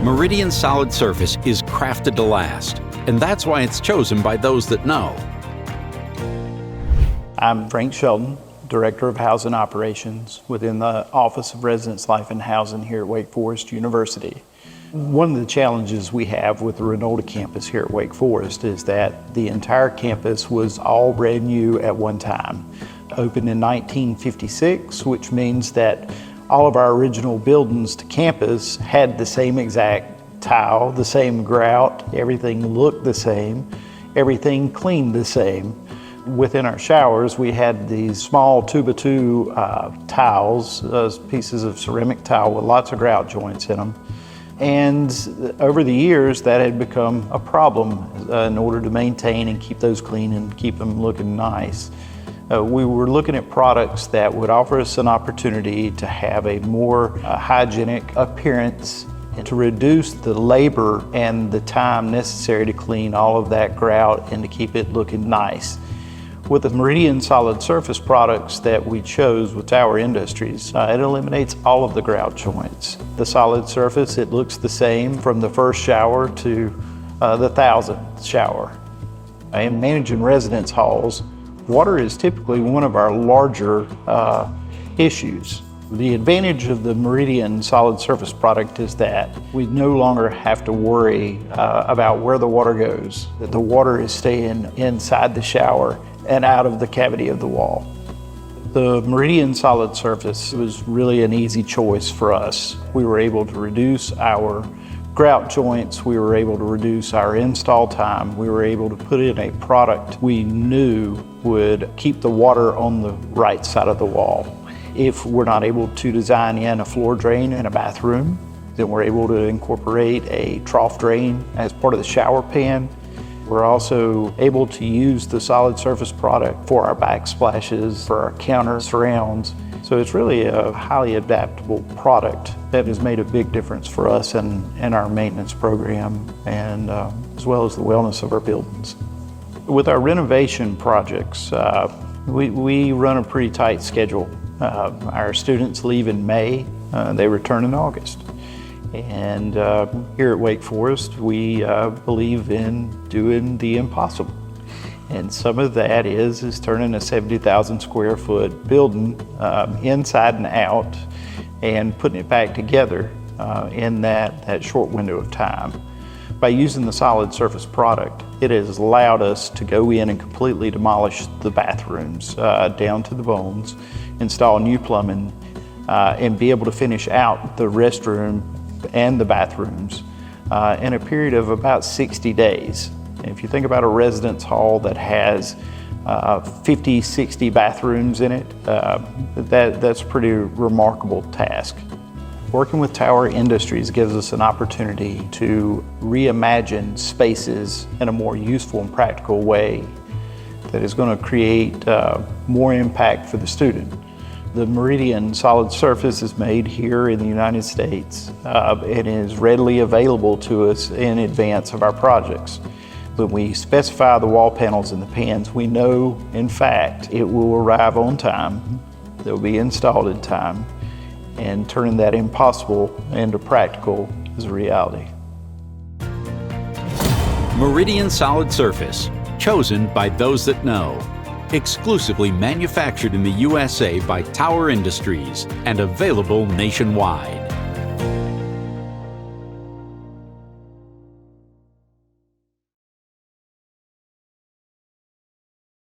Meridian Solid Surface is crafted to last, and that's why it's chosen by those that know. I'm Frank Shelton, Director of Housing Operations within the Office of Residence Life and Housing here at Wake Forest University. One of the challenges we have with the Renova campus here at Wake Forest is that the entire campus was all brand new at one time. Opened in 1956, which means that all of our original buildings to campus had the same exact tile, the same grout, everything looked the same, everything cleaned the same. Within our showers, we had these small 2x2 tiles, pieces of ceramic tile with lots of grout joints in them. And over the years, that had become a problem in order to maintain and keep those clean and keep them looking nice. We were looking at products that would offer us an opportunity to have a more hygienic appearance and to reduce the labor and the time necessary to clean all of that grout and to keep it looking nice. With the Meridian Solid Surface products that we chose with Tower Industries, it eliminates all of the grout joints. The solid surface, it looks the same from the first shower to the 1,000th shower. In managing residence halls, water is typically one of our larger issues. The advantage of the Meridian Solid Surface product is that we no longer have to worry about where the water goes, that the water is staying inside the shower and out of the cavity of the wall. The Meridian Solid Surface was really an easy choice for us. We were able to reduce our grout joints, we were able to reduce our install time, we were able to put in a product we knew would keep the water on the right side of the wall. If we're not able to design in a floor drain in a bathroom, then we're able to incorporate a trough drain as part of the shower pan. We're also able to use the solid surface product for our backsplashes, for our counter surrounds. So it's really a highly adaptable product that has made a big difference for us in our maintenance program and as well as the wellness of our buildings. With our renovation projects, we run a pretty tight schedule. Our students leave in May, they return in August. And here at Wake Forest, we believe in doing the impossible. And some of that is turning a 70,000 square foot building inside and out and putting it back together in that short window of time. By using the solid surface product, it has allowed us to go in and completely demolish the bathrooms down to the bones, install new plumbing, and be able to finish out the restroom and the bathrooms in a period of about 60 days. If you think about a residence hall that has 50, 60 bathrooms in it, that's a pretty remarkable task. Working with Tower Industries gives us an opportunity to reimagine spaces in a more useful and practical way that is going to create more impact for the student. The Meridian Solid Surface is made here in the United States and is readily available to us in advance of our projects. When we specify the wall panels and the pans, we know, in fact, it will arrive on time, they'll be installed in time, and turning that impossible into practical is a reality. Meridian Solid Surface, chosen by those that know. Exclusively manufactured in the USA by Tower Industries and available nationwide.